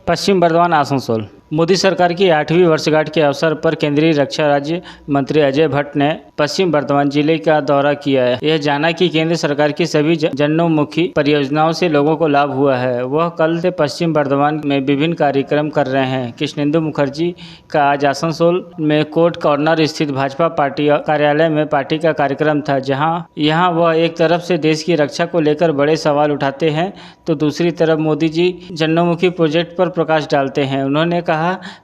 पश्चिम बर्धमान आसनसोल। मोदी सरकार की 8वीं वर्षगांठ के अवसर पर केंद्रीय रक्षा राज्य मंत्री अजय भट्ट ने पश्चिम बर्धमान जिले का दौरा किया है। यह जाना कि केंद्र सरकार की सभी जनोन्मुखी परियोजनाओं से लोगों को लाभ हुआ है। वह कल से पश्चिम बर्धमान में विभिन्न कार्यक्रम कर रहे हैं। कृष्णेंदु मुखर्जी का आज आसनसोल में कोर्ट कॉर्नर स्थित भाजपा पार्टी कार्यालय में पार्टी का कार्यक्रम था, यहाँ वह एक तरफ से देश की रक्षा को लेकर बड़े सवाल उठाते हैं तो दूसरी तरफ मोदी जी जनोन्मुखी प्रोजेक्ट पर प्रकाश डालते हैं। उन्होंने कहा,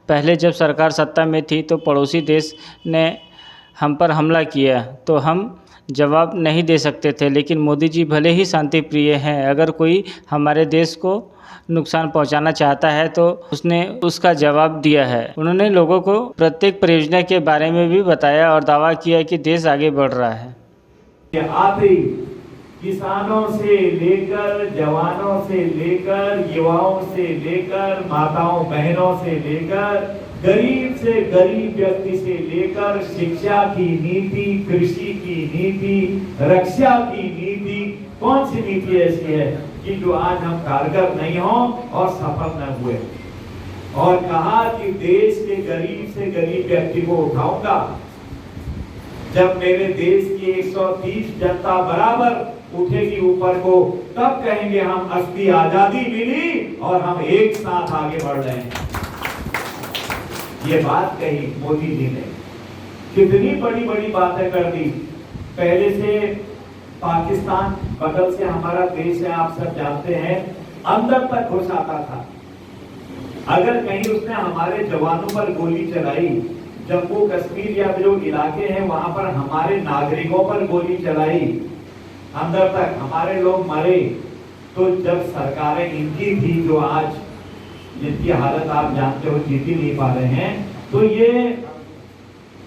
पहले जब सरकार सत्ता में थी तो पड़ोसी देश ने हम पर हमला किया तो हम जवाब नहीं दे सकते थे, लेकिन मोदी जी भले ही शांति प्रिय हैं, अगर कोई हमारे देश को नुकसान पहुंचाना चाहता है तो उसने उसका जवाब दिया है। उन्होंने लोगों को प्रत्येक परियोजना के बारे में भी बताया और दावा किया कि देश आगे बढ़ रहा है। किसानों से लेकर जवानों से लेकर युवाओं से लेकर माताओं बहनों से लेकर गरीब से गरीब व्यक्ति से लेकर शिक्षा की नीति, कृषि की नीति, रक्षा की नीति, कौन सी नीति ऐसी है कि जो आज हम कारगर नहीं हो और सफल न हुए। और कहा कि देश के गरीब से गरीब व्यक्ति को उठाऊंगा। जब मेरे देश की 130 जनता बराबर उठेगी ऊपर को, तब कहेंगे हम असली आजादी मिली और हम एक साथ आगे बढ़ रहे हैं। ये बात कही मोदी जी ने, कितनी बड़ी बड़ी बातें कर दी। पहले से पाकिस्तान बगल से हमारा देश है, आप सब जानते हैं, अंदर तक घुस आता था। अगर कहीं उसने हमारे जवानों पर गोली चलाई, जम्मू कश्मीर या जो इलाके हैं वहां पर हमारे नागरिकों पर गोली चलाई, अंदर तक हमारे लोग मरे, तो जब सरकारें इनकी थी जो आज जिनकी हालत आप जानते हो, जीत ही नहीं पा रहे हैं, तो ये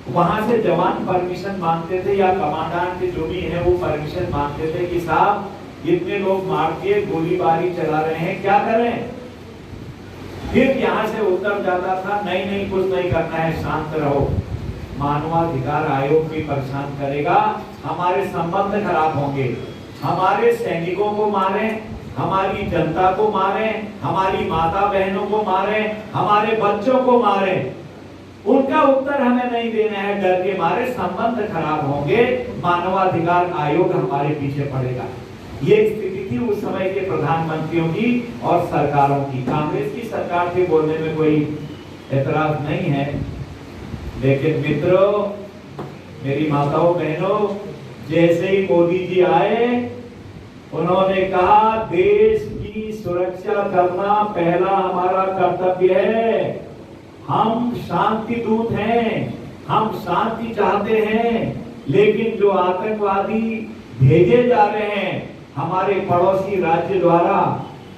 वहां से जवान परमिशन मांगते थे या कमांडेंट जो भी है वो परमिशन मांगते थे कि साहब इतने लोग मार के गोलीबारी चला रहे हैं, क्या करें। फिर यहाँ से उत्तर जाता था, नहीं नहीं कुछ नहीं करना है, शांत रहो, मानवाधिकार आयोग भी परेशान करेगा, हमारे संबंध खराब होंगे, हमारे सैनिकों को मारे, हमारी जनता को मारे, हमारी माता बहनों को मारे, हमारे बच्चों को मारे। उनका उत्तर हमें नहीं देना है, डर के मारे संबंध खराब होंगे, मानवाधिकार आयोग हमारे पीछे पड़ेगा। ये स्थिति थी उस समय के प्रधानमंत्रियों की और सरकारों की। कांग्रेस की सरकार के बोलने में कोई एतराज नहीं है, लेकिन मित्रों, मेरी माताओं बहनों, जैसे ही मोदी जी आए उन्होंने कहा देश की सुरक्षा करना पहला हमारा कर्तव्य है। हम शांति दूत हैं, हम शांति चाहते हैं, लेकिन जो आतंकवादी भेजे जा रहे हैं हमारे पड़ोसी राज्य द्वारा,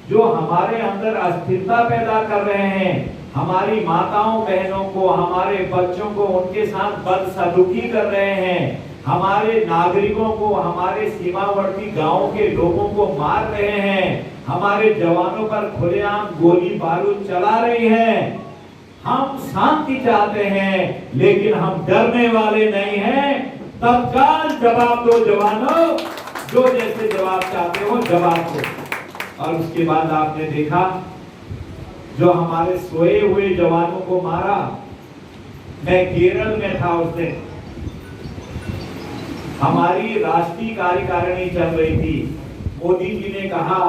जो हमारे अंदर अस्थिरता पैदा कर रहे हैं, हमारी माताओं बहनों को, हमारे बच्चों को उनके साथ बदसलूकी कर रहे हैं, हमारे नागरिकों को, हमारे सीमावर्ती गांवों के लोगों को मार रहे हैं, हमारे जवानों पर खुलेआम गोली बारूद चला रही हैं। हम शांति चाहते हैं, लेकिन हम डरने वाले नहीं हैं। तत्काल जवाब दो जवानों, जो जैसे जवाब चाहते हो जवाब दो। और उसके बाद आपने देखा जो हमारे सोए हुए जवानों को मारा। मैं केरल में था उस दिन, हमारी राष्ट्रीय कार्यकारिणी चल रही थी। मोदी जी ने कहा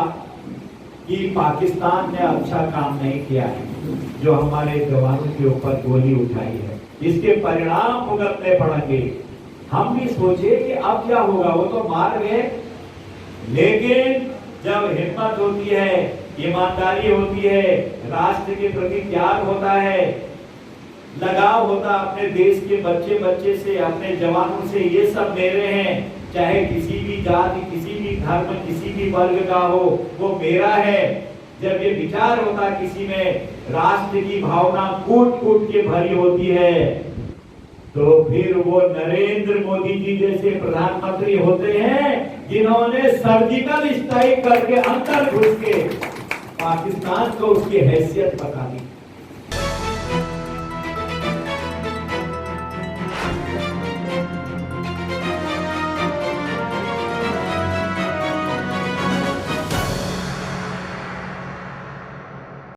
कि पाकिस्तान ने अच्छा काम नहीं किया है, जो हमारे जवानों के ऊपर गोली उठाई है, इसके परिणाम भुगतने पड़ेंगे। हम भी सोचे कि अब क्या होगा, वो तो मार गए, लेकिन जब हिम्मत होती है, ईमानदारी होती है, राष्ट्र के प्रति त्याग होता है, लगाव होता अपने देश के बच्चे से, अपने जवानों से, ये सब मेरे हैं, चाहे किसी भी जाति, किसी भी धर्म, किसी भी वर्ग का हो, वो मेरा है। जब ये विचार होता किसी में, राष्ट्र की भावना कूट कूट के भरी होती है, तो फिर वो नरेंद्र मोदी जी जैसे प्रधानमंत्री होते हैं जिन्होंने सर्जिकल स्ट्राइक करके अंदर घुस के पाकिस्तान को उसकी हैसियत बता दी।